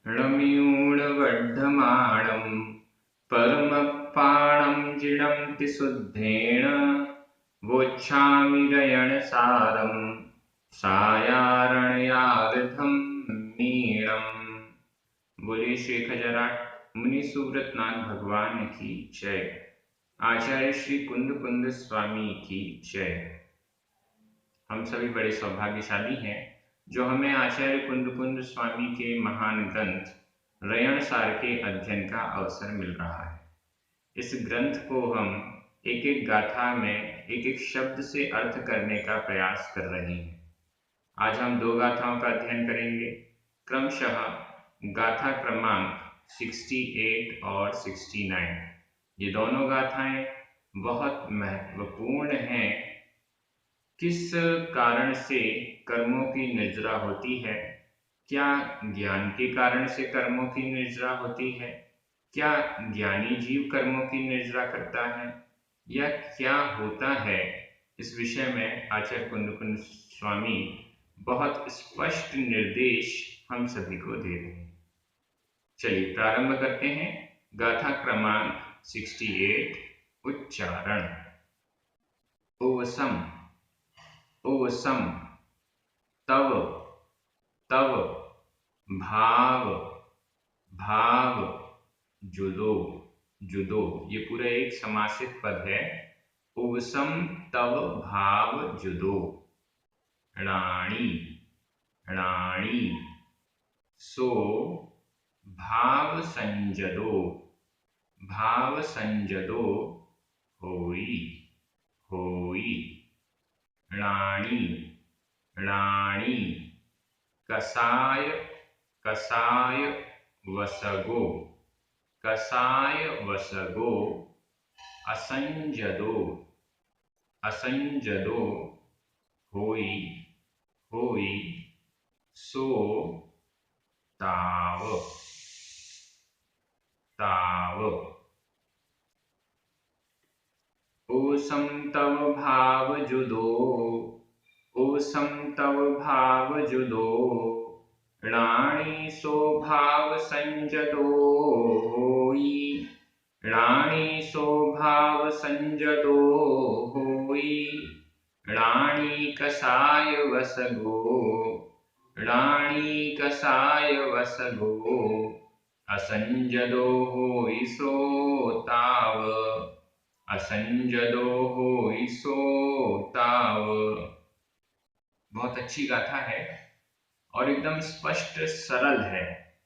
णम्यूणवड्ढमाणं परमपाणं जिणं शुद्धेन वोच्छामि रयणसारं सायारण्यार्धं मीणम्। बोलिए श्री खजराट मुनि सुव्रतनाथ भगवान की जय। आचार्य श्री कुंद कुंद स्वामी की जय। हम सभी बड़े सौभाग्यशाली हैं जो हमें आचार्य कुंद कुंद स्वामी के महान ग्रंथ रयणसार के अध्ययन का अवसर मिल रहा है। इस ग्रंथ को हम एक एक गाथा में एक एक शब्द से अर्थ करने का प्रयास कर रहे हैं। आज हम दो गाथाओं का अध्ययन करेंगे, क्रमशः गाथा क्रमांक 68 और 69। ये दोनों गाथाएं बहुत महत्वपूर्ण हैं। किस कारण से कर्मों की निर्जरा होती है? क्या ज्ञान के कारण से कर्मों की निर्जरा होती है? क्या ज्ञानी जीव कर्मों की निर्जरा करता है या क्या होता है? इस विषय में आचार्य कुंद कुंद स्वामी बहुत स्पष्ट निर्देश हम सभी को दे रहे हैं। चलिए प्रारंभ करते हैं। गाथा क्रमांक 68 उच्चारण। ओवसम ओवसम तव तव भाव भाव जुदो जुदो। ये पूरा एक समासित पद है। ओवसम तव भाव जुदो। राणी राणी सो भाव संजदो होई होई। राणी राणी कसाय वसगो असंजदो होई होई। सो ताव ओसम तव भाव जुदो राणी सो भाव संजदो होई। राणी कसाय वसगो असंजदो होई सो ताव। बहुत अच्छी गाथा है और एकदम स्पष्ट सरल है।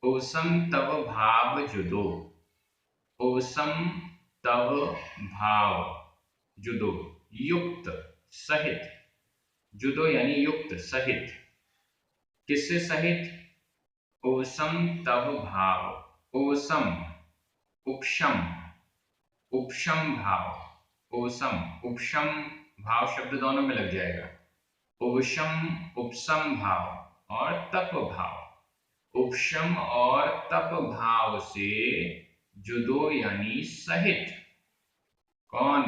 ओसम तव भाव जुदो। ओसम तव भाव जुदो, युक्त सहित। जुदो यानी युक्त सहित। किससे सहित? ओसम तव भाव। ओसम उपशम भाव। ओसम उपशम भाव शब्द दोनों में लग जाएगा। ओवशम उपसम भाव और तप भाव। उपशम और तप भाव से जुदो यानी सहित। कौन?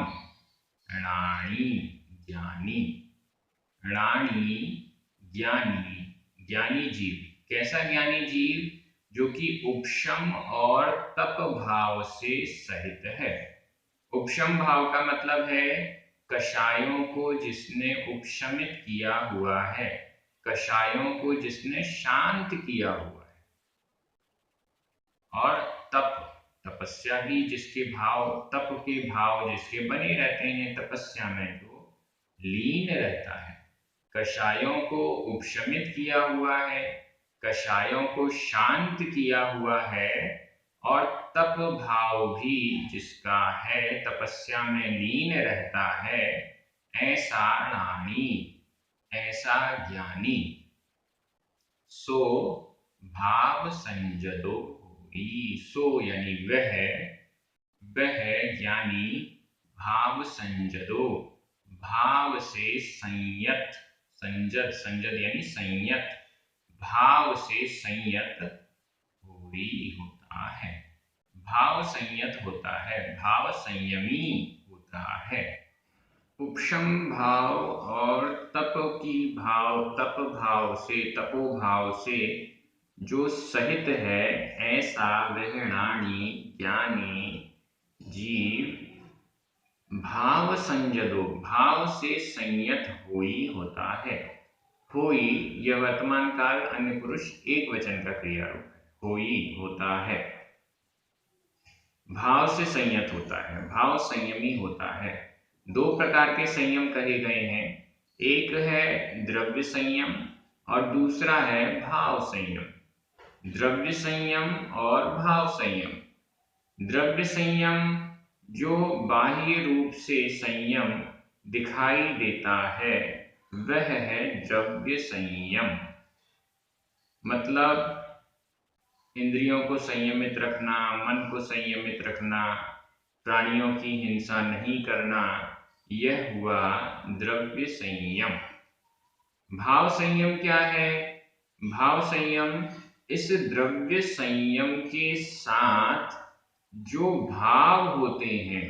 राणी ज्ञानी। राणी ज्ञानी जीव। कैसा ज्ञानी जीव? जो कि उपशम और तप भाव से सहित है। उपशम भाव का मतलब है कषायों को जिसने उपशमित किया हुआ है, कषायों को जिसने शांत किया हुआ है। और तपस्या भी जिसके भाव, तप के भाव जिसके बने रहते हैं तपस्या में, तो लीन रहता है। कषायों को उपशमित किया हुआ है, कषायों को शांत किया हुआ है और तप भाव भी जिसका है, तपस्या में लीन रहता है, ऐसा राणी, ऐसा ज्ञानी। सो भाव संजदो होई। सो यानी वह ज्ञानी भाव संजदो, भाव से संयत। संजद यानी संयत, भाव से संयत होई होता है। भाव संयत होता है, भाव संयमी होता है। उपशम भाव और तप भाव से जो सहित है ऐसा वहणाणी ज्ञानी जीव भाव संयदो, भाव से संयत होई होता है। होई यह वर्तमान काल अन्य पुरुष एक वचन का क्रिया रूप है। होई होता है, भाव से संयत होता है, भाव संयमी होता है। दो प्रकार के संयम कहे गए हैं, एक है द्रव्य संयम और दूसरा है भाव संयम। द्रव्य संयम और भाव संयम। द्रव्य संयम जो बाह्य रूप से संयम दिखाई देता है वह है द्रव्य संयम। मतलब इंद्रियों को संयमित रखना, मन को संयमित रखना, प्राणियों की हिंसा नहीं करना, यह हुआ द्रव्य संयम। भाव संयम क्या है? भाव संयम इस द्रव्य संयम के साथ जो भाव होते हैं,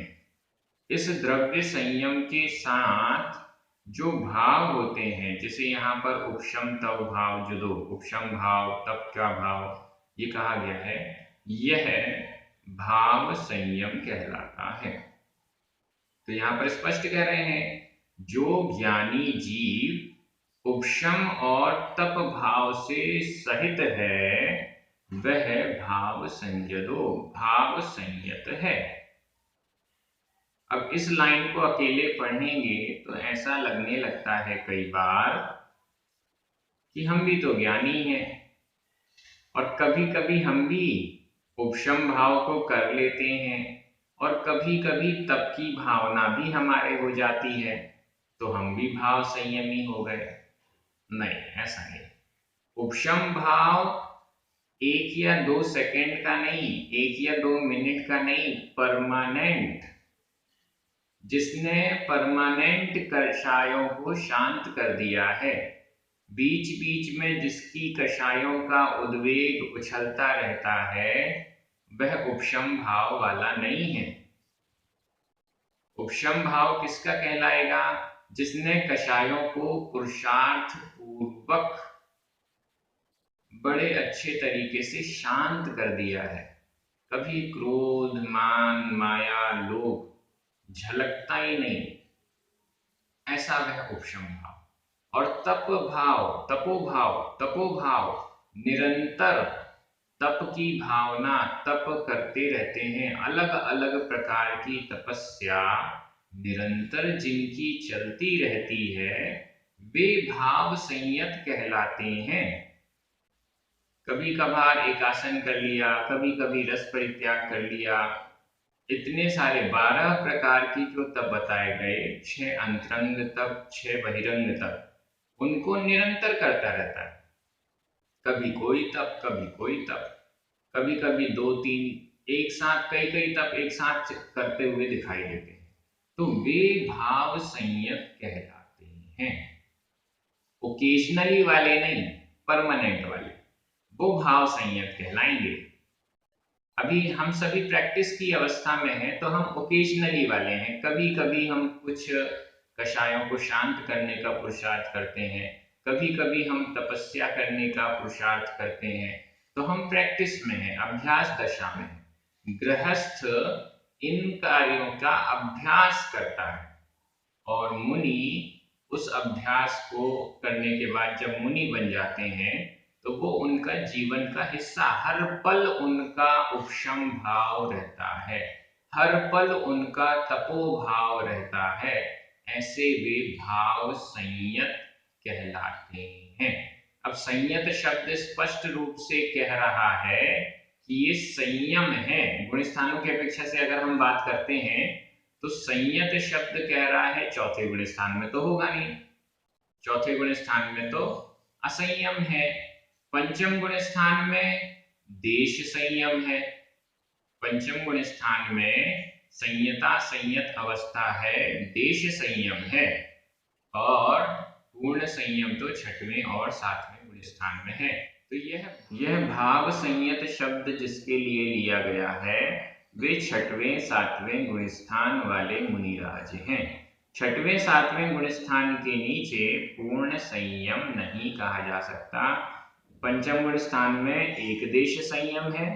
इस द्रव्य संयम के साथ जो भाव होते हैं, जैसे यहाँ पर उपशम तव भाव जुदो, उपशम भाव तप का भाव ये कहा गया है, यह भाव संयम कहलाता है। तो यहाँ पर स्पष्ट कह रहे हैं, जो ज्ञानी जीव उपशम और तप भाव से सहित है वह भाव संयदो, भाव संयत है। अब इस लाइन को अकेले पढ़ेंगे तो ऐसा लगने लगता है कई बार कि हम भी तो ज्ञानी हैं और कभी कभी हम भी उपशम भाव को कर लेते हैं और कभी कभी तप की भावना भी हमारे हो जाती है तो हम भी भाव संयमी हो गए। नहीं, ऐसा नहीं। उपशम भाव 1 या 2 सेकंड का नहीं, 1 या 2 मिनट का नहीं, परमानेंट। जिसने परमानेंट कषायों को शांत कर दिया है, बीच बीच में जिसकी कषायों का उद्वेग उछलता रहता है, वह उपशम भाव वाला नहीं है। उपशम भाव किसका कहलाएगा? जिसने कषायों को पुरुषार्थ पूर्वक बड़े अच्छे तरीके से शांत कर दिया है। कभी क्रोध, मान, माया, लोभ झलकता ही नहीं, ऐसा वह उपशम भाव। और तप भाव, तपोभाव निरंतर तप की भावना, तप करते रहते हैं, अलग अलग प्रकार की तपस्या निरंतर जिनकी चलती रहती है वे भाव संयत कहलाते हैं। कभी कभार एक आसन कर लिया, कभी कभी रस परित्याग कर लिया, इतने सारे 12 प्रकार की जो तप बताए गए, 6 अंतरंग तप, 6 बहिरंग तप, उनको निरंतर करता रहता है। कभी कोई तप, कभी कोई तप, कभी कभी 2-3 एक साथ, कई कई तप एक साथ करते हुए दिखाई देते हैं, तो वे भाव संयत कहलाते हैं। ओकेजनली वाले नहीं, परमानेंट वाले, वो भाव संयत कहलाएंगे। अभी हम सभी प्रैक्टिस की अवस्था में हैं तो हम ओकेजनली वाले हैं, कभी कभी हम कुछ कषायों को शांत करने का पुरुषार्थ करते हैं, कभी कभी हम तपस्या करने का पुरुषार्थ करते हैं, तो हम प्रैक्टिस में हैं, अभ्यास दशा में हैं। गृहस्थ इन कार्यों का अभ्यास करता है और मुनि उस अभ्यास को करने के बाद जब मुनि बन जाते हैं तो वो उनका जीवन का हिस्सा, हर पल उनका उपशम भाव रहता है, हर पल उनका तपो भाव रहता है, ऐसे वे भाव संयत कहलाते हैं। अब संयत शब्द स्पष्ट रूप से कह रहा है कि ये संयम है। गुण स्थानों की अपेक्षा से अगर हम बात करते हैं तो संयत शब्द कह रहा है चौथे गुण स्थान में तो होगा नहीं, चौथे गुण स्थान में तो असंयम है। पंचम गुण स्थान में देश संयम है, पंचम गुण स्थान में संयता संयत अवस्था है, देश संयम है, और पूर्ण संयम तो छठवें और सातवें गुण स्थान में है। तो यह भाव संयत शब्द जिसके लिए लिया गया है वे छठवें सातवें गुण स्थान वाले मुनिराज हैं। छठवें सातवें गुण स्थान के नीचे पूर्ण संयम नहीं कहा जा सकता, पंचम गुण स्थान में एक देश संयम है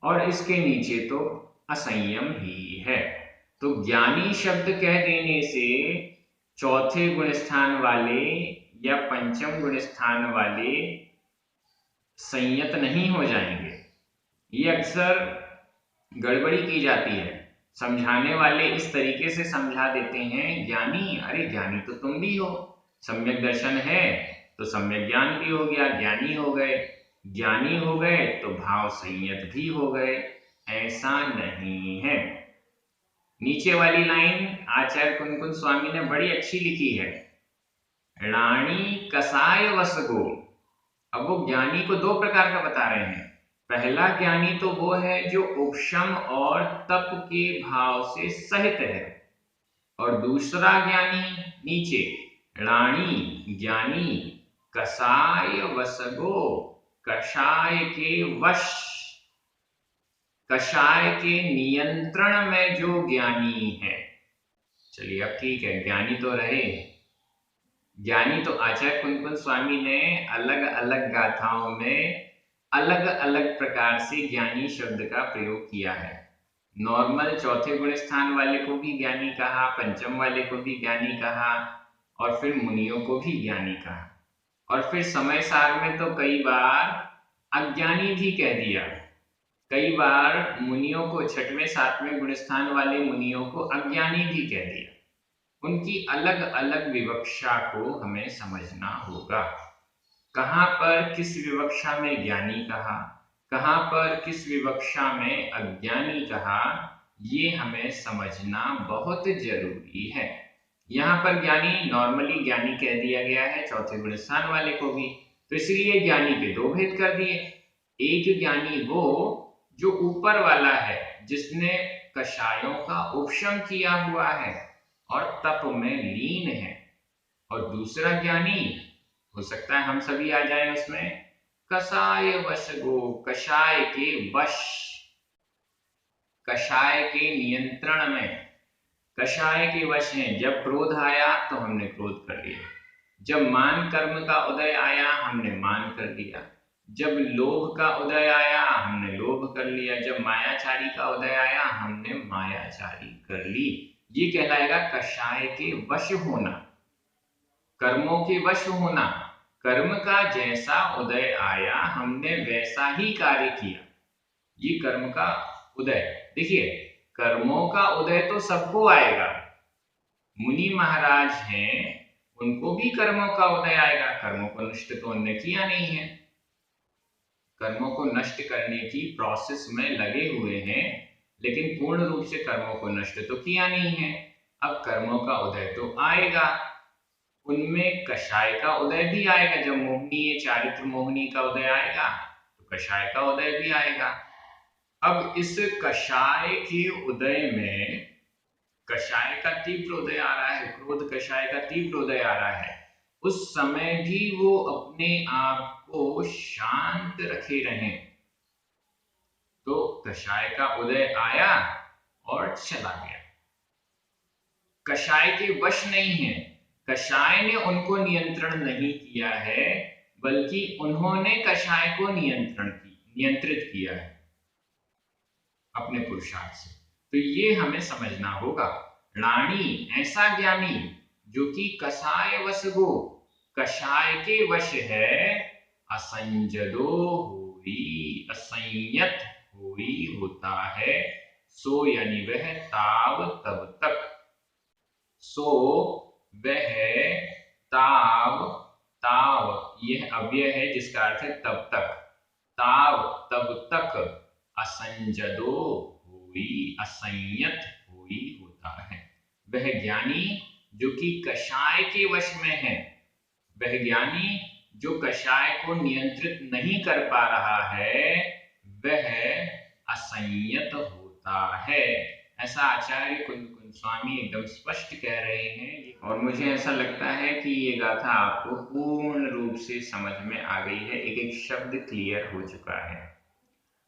और इसके नीचे तो असंयम ही है। तो ज्ञानी शब्द कह देने से चौथे गुण स्थान वाले या पंचम गुण स्थान वाले संयत नहीं हो जाएंगे। ये अक्सर गड़बड़ी की जाती है। समझाने वाले इस तरीके से समझा देते हैं, ज्ञानी, अरे ज्ञानी तो तुम भी हो, सम्यक दर्शन है तो सम्यक ज्ञान भी हो गया, ज्ञानी हो गए, ज्ञानी हो गए तो भाव संयत भी हो गए। ऐसा नहीं है। नीचे वाली लाइन आचार्य कुनकुन स्वामी ने बड़ी अच्छी लिखी है, रानी कसाय वसगो। अब वो ज्ञानी को दो प्रकार का बता रहे हैं। पहला ज्ञानी तो वो है जो उपशम और तप के भाव से सहित है, और दूसरा ज्ञानी नीचे, रानी ज्ञानी कसाय वसगो, कषाय के वश, कषाय के नियंत्रण में जो ज्ञानी है। चलिए अब ठीक है, ज्ञानी तो रहे। ज्ञानी तो आचार्य कुनकुन स्वामी ने अलग अलग गाथाओं में अलग अलग प्रकार से ज्ञानी शब्द का प्रयोग किया है। नॉर्मल चौथे गुण स्थान वाले को भी ज्ञानी कहा, पंचम वाले को भी ज्ञानी कहा, और फिर मुनियों को भी ज्ञानी कहा, और फिर समय सार में तो कई बार अज्ञानी भी कह दिया। कई बार मुनियों को, छठवें सातवें गुण स्थान वाले मुनियों को अज्ञानी भी कह दिया। उनकी अलग अलग विवक्षा को हमें समझना होगा। कहाँ पर किस विवक्षा में ज्ञानी कहा, कहाँ पर किस विवक्षा में अज्ञानी कहा, ये हमें समझना बहुत जरूरी है। यहाँ पर ज्ञानी नॉर्मली ज्ञानी कह दिया गया है, चौथे गुण स्थान वाले को भी, तो इसलिए ज्ञानी के दो भेद कर दिए। एक ज्ञानी वो जो ऊपर वाला है, जिसने कषायों का उपशम किया हुआ है और तप में लीन है, और दूसरा ज्ञानी हो सकता है हम सभी आ जाए उसमें, कषाय वश गो, कषाय के वश, कषाय के नियंत्रण में, कषाय के वश हैं। जब क्रोध आया तो हमने क्रोध कर लिया, जब मान कर्म का उदय आया हमने मान कर लिया, जब लोभ का उदय आया हमने लोभ कर लिया, जब मायाचारी का उदय आया हमने मायाचारी कर ली। ये कहलाएगा कषाय के वश होना, कर्मों के वश होना। कर्म का जैसा उदय आया हमने वैसा ही कार्य किया, ये कर्म का उदय। देखिए, कर्मों का उदय तो सबको आएगा। मुनि महाराज हैं, उनको भी कर्मों का उदय आएगा, कर्मों को नष्ट तो उन्होंने किया नहीं है, कर्मों को नष्ट करने की प्रोसेस में लगे हुए हैं, लेकिन पूर्ण रूप से कर्मों को नष्ट तो किया नहीं है। अब कर्मों का उदय तो आएगा, उनमें कषाय का उदय भी आएगा। जब मोहनीय चारित्र मोहिनी का उदय आएगा तो कषाय का उदय भी आएगा। अब इस कषाय के उदय में, कषाय का तीव्र उदय आ रहा है, क्रोध कषाय का तीव्र उदय आ रहा है, उस समय भी वो अपने आप को शांत रखे रहें। तो कषाय का उदय आया और चला गया, कषाय के वश नहीं है, कषाय ने उनको नियंत्रण नहीं किया है, बल्कि उन्होंने कषाय को नियंत्रित किया है अपने पुरुषार्थ से। तो ये हमें समझना होगा। रानी ऐसा ज्ञानी जो कि कषाय वश गो, कषाय के वश है, असंजदो हुई, असंयत हुई होता है, सो यानी वह ताव तब तक, सो वह ताव, ताव यह अव्यय है जिसका अर्थ है तब तक, ताव तब तक, असंजदो हुई, असंयत हुई होता है। वह ज्ञानी जो कि कषाय के वश में है, वह ज्ञानी जो कषाय को नियंत्रित नहीं कर पा रहा है, वह असंयत होता है। ऐसा आचार्य कुनकुन स्वामी एकदम स्पष्ट कह रहे हैं, और मुझे ऐसा लगता है कि ये गाथा आपको पूर्ण रूप से समझ में आ गई है, एक एक शब्द क्लियर हो चुका है।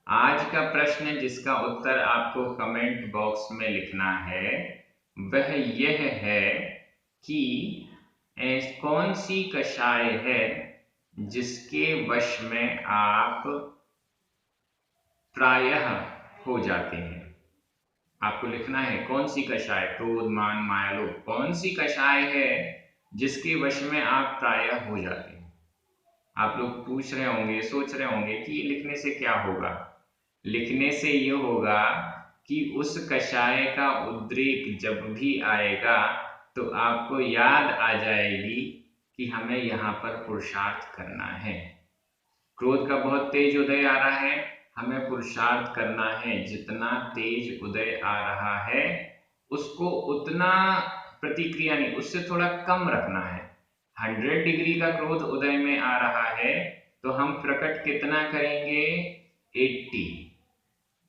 आज का प्रश्न जिसका उत्तर आपको कमेंट बॉक्स में लिखना है वह यह है कि कौन सी कषाय है जिसके वश में आप प्रायः हो जाते हैं। आपको लिखना है कौन सी कषाय, क्रोध मान माया लोभ, कौन सी कषाय है जिसके वश में आप प्रायः हो जाते हैं। आप लोग पूछ रहे होंगे, सोच रहे होंगे कि ये लिखने से क्या होगा। लिखने से ये होगा कि उस कषाय का उद्रेक जब भी आएगा तो आपको याद आ जाएगी कि हमें यहाँ पर पुरुषार्थ करना है। क्रोध का बहुत तेज उदय आ रहा है, हमें पुरुषार्थ करना है। जितना तेज उदय आ रहा है उसको उतना प्रतिक्रिया नहीं, उससे थोड़ा कम रखना है। 100 डिग्री का क्रोध उदय में आ रहा है तो हम प्रकट कितना करेंगे, 80।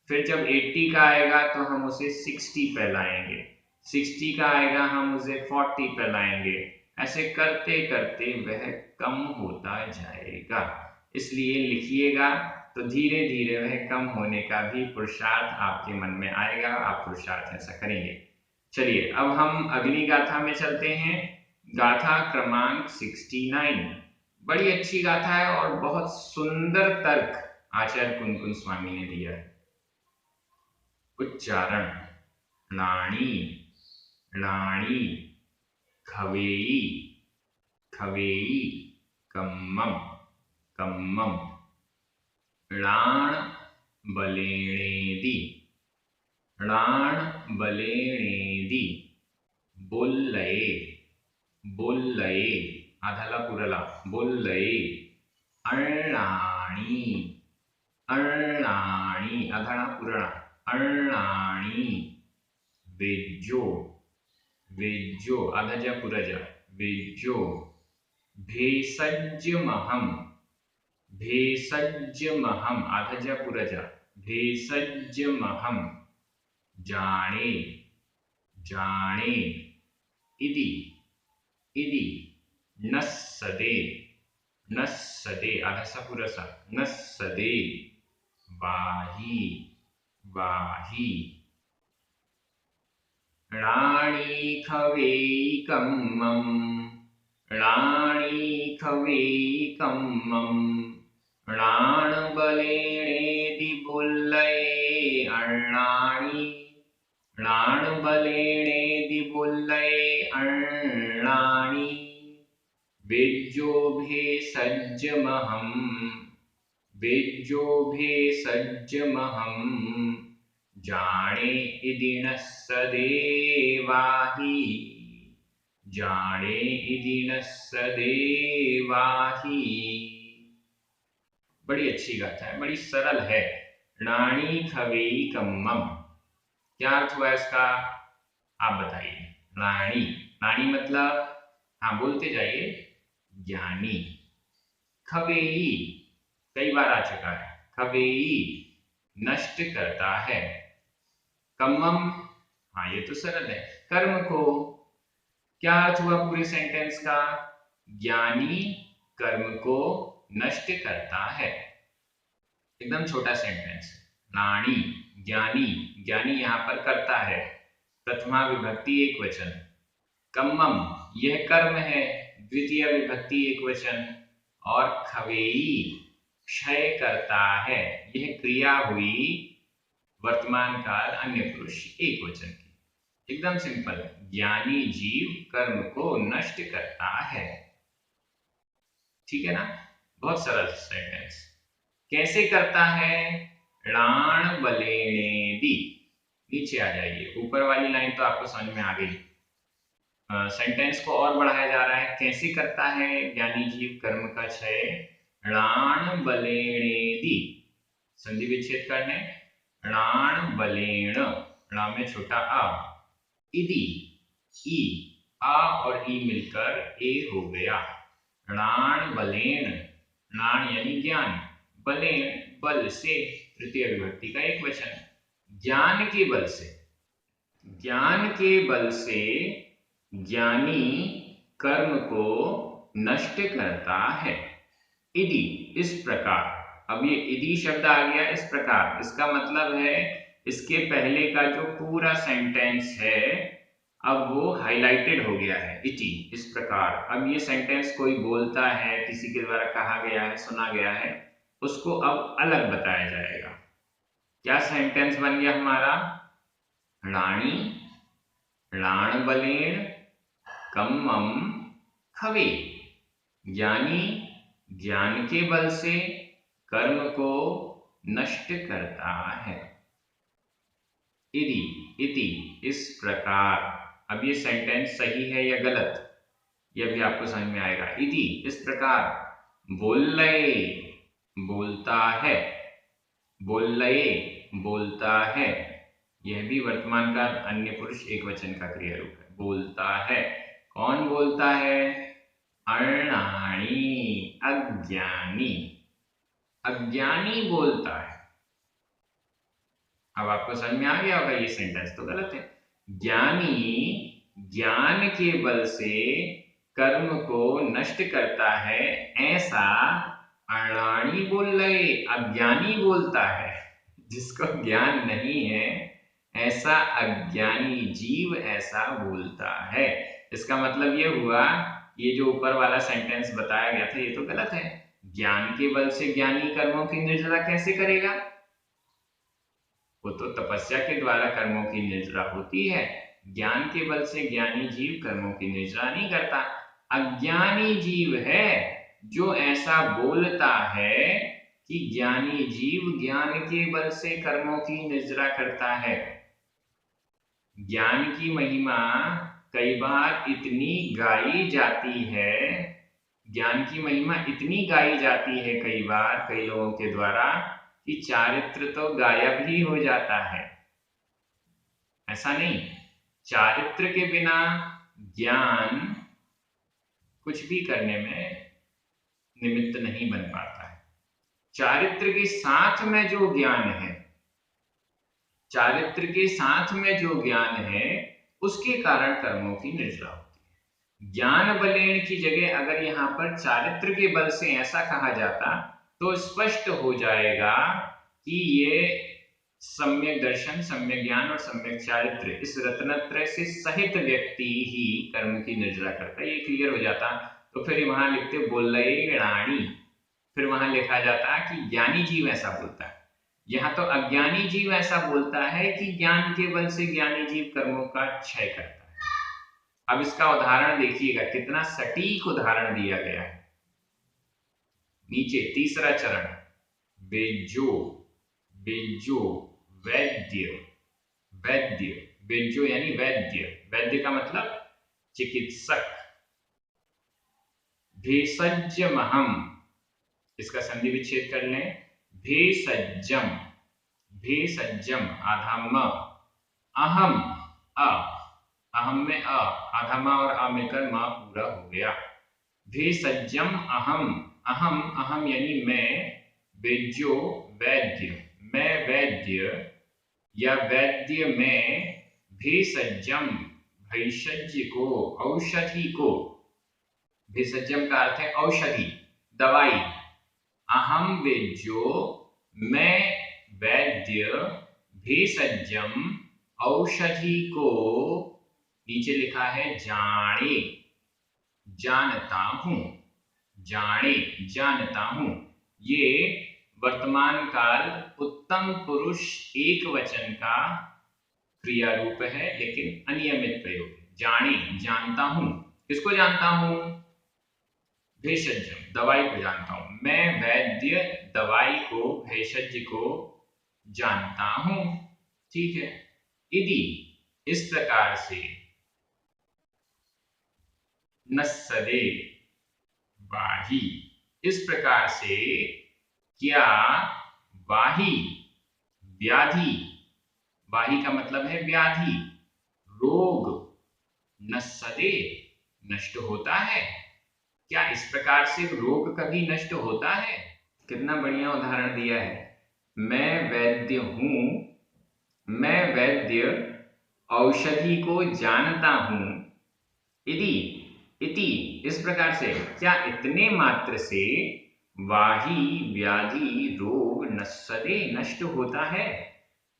फिर जब 80 का आएगा तो हम उसे 60 पे लाएंगे, 60 का आएगा हम उसे 40 पे लाएंगे। ऐसे करते करते वह कम होता जाएगा। इसलिए लिखिएगा तो धीरे धीरे वह कम होने का भी पुरुषार्थ आपके मन में आएगा, आप पुरुषार्थ ऐसा करेंगे। चलिए अब हम अगली गाथा में चलते हैं। गाथा क्रमांक 69 बड़ी अच्छी गाथा है और बहुत सुंदर तर्क आचार्य कुंदकुंद स्वामी ने दिया है। उच्चारण, लाणी लाणी, खवेई खवेई, कम्मम कम्मम, ळाण बलेणेदी ळाण बलेणेदी, बोल्लये बोल्लये, आधाला पुरला, बोल्लये, अळ्ळाणी अळ्ळाणी, आधाळा पुरळा, अळ्ळाणी, वेज्जो वेज्जो, आधाजा पुरजा, वेज्जो, भेषज्यमहं भेषज्यमहं, आधाजा पुरजा, भेषज्यमहं, जाने जाने, इति इति, नस्सदे नस्सदे, आधासा पुरसा, नस्सदे, वाही वाही, ळाणी खवेई कम्मम ळाणी खवेई कम्मम, ळाण बलेणेदि बोल्लये अळ्ळाणी ळाण बलेणेदि बोल्लये अळ्ळाणी, वेज्जो भेषज्यमहं वेज्जो भेषज्यमहं, जाने इति नस्सदे वाही जाने इति नस्सदे वाही। बड़ी अच्छी गाथा है, बड़ी सरल है। ळाणी खवेई कम्मम, क्या अर्थ हुआ इसका, आप बताइए। ळाणी ळाणी मतलब, हाँ बोलते जाइए, ज्ञानी। खवेई कई बार आ चुका है, खवेई नष्ट करता है। कम्मम, हाँ ये तो सरल है, कर्म को। क्या अर्थ हुआ पूरे सेंटेंस का, ज्ञानी कर्म को नष्ट करता है। एकदम छोटा सेंटेंस। ळाणी ज्ञानी, ज्ञानी यहाँ पर करता है, प्रथमा विभक्ति एक वचन। कम्मम यह कर्म है, द्वितीय विभक्ति एक वचन। और खवेई क्षय करता है, यह क्रिया हुई वर्तमान काल अन्य पुरुष एक वचन की। एकदम सिंपल, ज्ञानी जीव कर्म को नष्ट करता है। ठीक है ना, बहुत सरल सेंटेंस। कैसे करता है, ळाण बलेणेदि, नीचे आ जाइए, ऊपर वाली लाइन तो आपको समझ में आ गई। सेंटेंस को और बढ़ाया जा रहा है, कैसे करता है ज्ञानी जीव कर्म का क्षय, ळाण बलेणेदि, संधि विच्छेद करने, ळाण बलेण, ळा में छोटा आ, इदि, ई, आ और ई मिलकर ए हो गया। ळाण बलेण, ळाण यानी ज्ञान, बलेण बल से, तृतीय विभक्ति का एक वचन। ज्ञान के बल से, ज्ञान के बल से ज्ञानी कर्म को नष्ट करता है। इदि इस प्रकार, अब ये इदि शब्द आ गया इस प्रकार, इसका मतलब है इसके पहले का जो पूरा सेंटेंस है अब वो हाइलाइटेड हो गया है, इति, इस प्रकार। अब ये सेंटेंस कोई बोलता है, किसी के द्वारा कहा गया है, सुना गया है, उसको अब अलग बताया जाएगा। क्या सेंटेंस बन गया हमारा? राणी राण बलेण कम्मम खवे। ज्ञानी ज्ञान के बल से कर्म को नष्ट करता है। इति इति, इस प्रकार। अब ये सेंटेंस सही है या गलत, यह भी आपको समझ में आएगा। इति, इस प्रकार। बोल्लये बोलता है, बोल्लये बोलता है, यह भी वर्तमान का अन्य पुरुष एकवचन का क्रिया रूप है। बोलता है, कौन बोलता है? अर्णाणी, अज्ञानी, अज्ञानी बोलता है। अब आपको समझ में आ गया होगा ये सेंटेंस तो गलत है। ज्ञानी ज्ञान के बल से कर्म को नष्ट करता है, ऐसा अणाणी बोल रहे, अज्ञानी बोलता है। जिसको ज्ञान नहीं है, ऐसा अज्ञानी जीव ऐसा बोलता है। इसका मतलब ये हुआ, ये जो ऊपर वाला सेंटेंस बताया गया था ये तो गलत है। ज्ञान के बल से ज्ञानी कर्मों की निर्जरा कैसे करेगा? वो तो तपस्या के द्वारा कर्मों की निर्जरा होती है। ज्ञान के बल से ज्ञानी जीव कर्मों की निर्जरा नहीं करता। अज्ञानी जीव है जो ऐसा बोलता है कि ज्ञानी जीव ज्ञान के बल से कर्मों की निर्जरा करता है। ज्ञान की महिमा कई बार इतनी गाई जाती है, ज्ञान की महिमा इतनी गाई जाती है कई बार कई लोगों के द्वारा कि चारित्र तो गायब ही हो जाता है। ऐसा नहीं, चारित्र के बिना ज्ञान कुछ भी करने में निमित्त नहीं बन पाता है। चारित्र के साथ में जो ज्ञान है, चारित्र के साथ में जो ज्ञान है, उसके कारण कर्मों की निर्जरा होती है। ज्ञान बलेन की जगह अगर यहाँ पर चारित्र के बल से ऐसा कहा जाता तो स्पष्ट हो जाएगा कि ये सम्यक दर्शन, सम्यक ज्ञान और सम्यक चारित्र, इस रत्नत्रय से सहित व्यक्ति ही कर्म की निर्जरा करता है। ये क्लियर हो जाता। तो फिर वहां लिखते बोल्लये राणी, फिर वहां लिखा जाता कि ज्ञानी जीव ऐसा बोलता है। यहाँ तो अज्ञानी जीव ऐसा बोलता है कि ज्ञान के बल से ज्ञानी जीव कर्मों का क्षय करता है। अब इसका उदाहरण देखिएगा, कितना सटीक उदाहरण दिया गया है। नीचे तीसरा चरण, बेजो, बेजो वैद्य, वैद्य, बेजो यानी वैद्य, वैद्य का मतलब चिकित्सक। भेषजमहम, इसका संधि विच्छेद कर लें, भेषजम, भेषजम आधा म, अहम अ, अहम में अ, आधा म और अ मिलकर म पूरा हो गया। भेषजम अहम, अहम अहम यानी मैं, बेजो वैद्य, मैं वैद्य या वैद्य में, भेषजम भेषज को, औषधि को, भेषजम का अर्थ है औषधि, दवाई। अहम वेद्यो, मैं वैद्य, भेषजम औषधि को, नीचे लिखा है जाने, जानता हूं, जाने जानता हूं। ये वर्तमान काल उत्तम पुरुष एक वचन का क्रिया रूप है, लेकिन अनियमित प्रयोग है। जाने जानता हूं, किसको जानता हूं? भेषजम दवाई को जानता हूं। मैं वैद्य दवाई को, भेषज को जानता हूं। ठीक है। यदि इस प्रकार से नस्सदे वाही, इस प्रकार से क्या वाही, व्याधि, वाही का मतलब है व्याधि, रोग, नस्सदे नष्ट होता है। क्या इस प्रकार से रोग कभी नष्ट होता है? कितना बढ़िया उदाहरण दिया है। मैं वैद्य हूं, मैं वैद्य औषधि को जानता हूं। यदि इति इस प्रकार से, क्या इतने मात्र से वाही व्याधि रोग नस्सदे नष्ट होता है?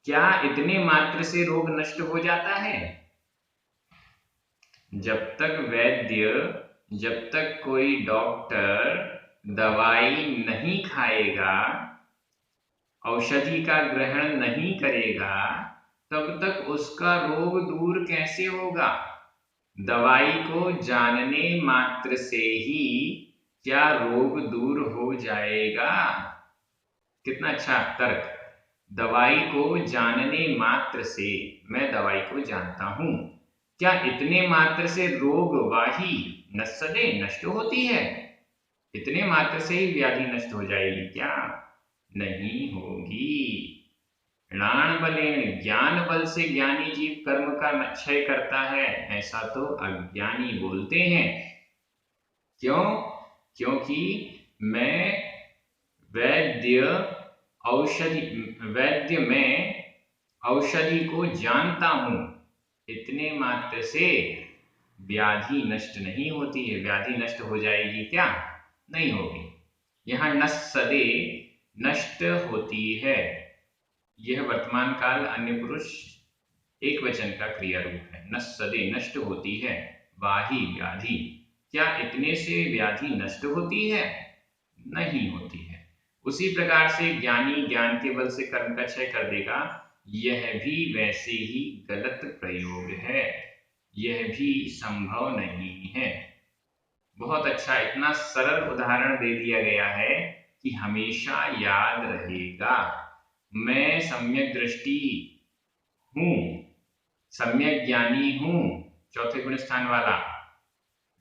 क्या इतने मात्र से रोग नष्ट हो जाता है? जब तक कोई डॉक्टर दवाई नहीं खाएगा, औषधि का ग्रहण नहीं करेगा, तब तक उसका रोग दूर कैसे होगा? दवाई को जानने मात्र से ही क्या रोग दूर हो जाएगा? कितना अच्छा तर्क। दवाई को जानने मात्र से, मैं दवाई को जानता हूं, क्या इतने मात्र से रोग वाही नस्सदे नष्ट होती है? इतने मात्र से ही व्याधि नष्ट हो जाएगी क्या? नहीं होगी। णाण बलेन, ज्ञान बल से ज्ञानी जीव कर्म का क्षय करता है, ऐसा तो अज्ञानी बोलते हैं। क्यों? क्योंकि मैं वैद्य में औषधि को जानता हूं, इतने मात्र से व्याधि नष्ट नहीं होती है। व्याधि नष्ट हो जाएगी क्या? नहीं होगी। यहाँ नस्सदे नष्ट होती है, यह वर्तमान काल अन्य पुरुष एक वचन का क्रिया रूप है। नस्सदे नष्ट होती है, वाही व्याधि, क्या इतने से व्याधि नष्ट होती है? नहीं होती है। उसी प्रकार से ज्ञानी ज्ञान के बल से कर्म का क्षय कर देगा, यह भी वैसे ही गलत प्रयोग है, यह भी संभव नहीं है। बहुत अच्छा, इतना सरल उदाहरण दे दिया गया है कि हमेशा याद रहेगा। मैं सम्यक दृष्टि हूं, सम्यक ज्ञानी हूं, चौथे गुण स्थान वाला,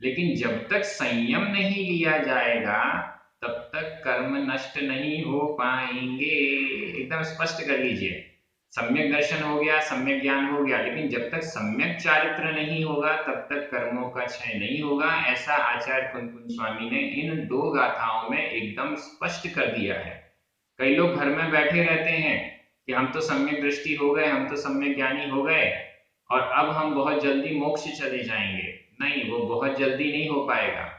लेकिन जब तक संयम नहीं लिया जाएगा तब तक कर्म नष्ट नहीं हो पाएंगे। एकदम स्पष्ट कर लीजिए। सम्यक दर्शन हो गया, सम्यक ज्ञान हो गया, लेकिन जब तक सम्यक चारित्र नहीं होगा तब तक कर्मों का क्षय नहीं होगा। ऐसा आचार्य कुंद स्वामी ने इन दो गाथाओं में एकदम स्पष्ट कर दिया है। कई लोग घर में बैठे रहते हैं कि हम तो सम्यक दृष्टि हो गए, हम तो सम्यक ज्ञानी हो गए और अब हम बहुत जल्दी मोक्ष चले जाएंगे। नहीं, वो बहुत जल्दी नहीं हो पाएगा।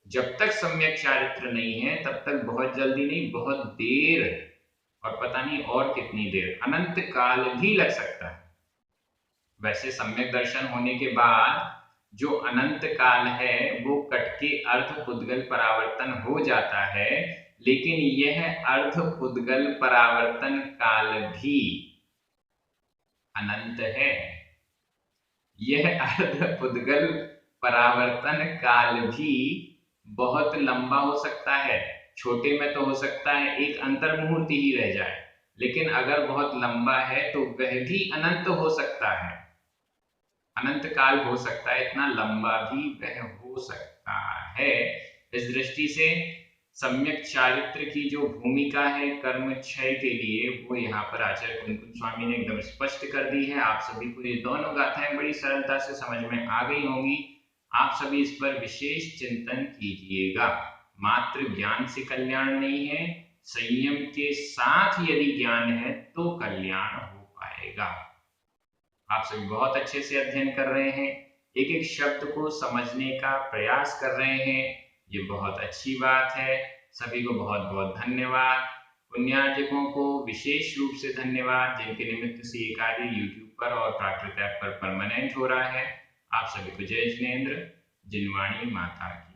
जब तक सम्यक चारित्र नहीं है तब तक बहुत जल्दी नहीं, बहुत देर, और पता नहीं और कितनी देर, अनंत काल भी लग सकता है। वैसे सम्यक दर्शन होने के बाद जो अनंत काल है वो कट के अर्ध पुद्गल परावर्तन हो जाता है, लेकिन यह अर्ध पुद्गल परावर्तन काल भी अनंत है। यह अर्ध पुद्गल परावर्तन काल भी बहुत लंबा हो सकता है। छोटे में तो हो सकता है एक अंतर मुहूर्त ही रह जाए, लेकिन अगर बहुत लंबा है तो वह भी अनंत हो सकता है, अनंत काल हो सकता है, इतना लंबा भी वह हो सकता है। इस दृष्टि से सम्यक चारित्र की जो भूमिका है कर्म क्षय के लिए, वो यहाँ पर आचार्य कुंद स्वामी ने एकदम स्पष्ट कर दी है। आप सभी को ये दोनों गाथाएं बड़ी सरलता से समझ में आ गई होंगी। आप सभी इस पर विशेष चिंतन कीजिएगा। मात्र ज्ञान से कल्याण नहीं है, संयम के साथ यदि ज्ञान है तो कल्याण हो पाएगा। आप सभी बहुत अच्छे से अध्ययन कर रहे हैं, एक एक शब्द को समझने का प्रयास कर रहे हैं, ये बहुत अच्छी बात है। सभी को बहुत बहुत धन्यवाद। पुण्यार्जकों को विशेष रूप से धन्यवाद, जिनके निमित्त से ये कार्य यूट्यूब पर और प्राकृत ऐप पर परमानेंट हो रहा है। आप सभी को जय जिनेंद्र। जिनवाणी माता की।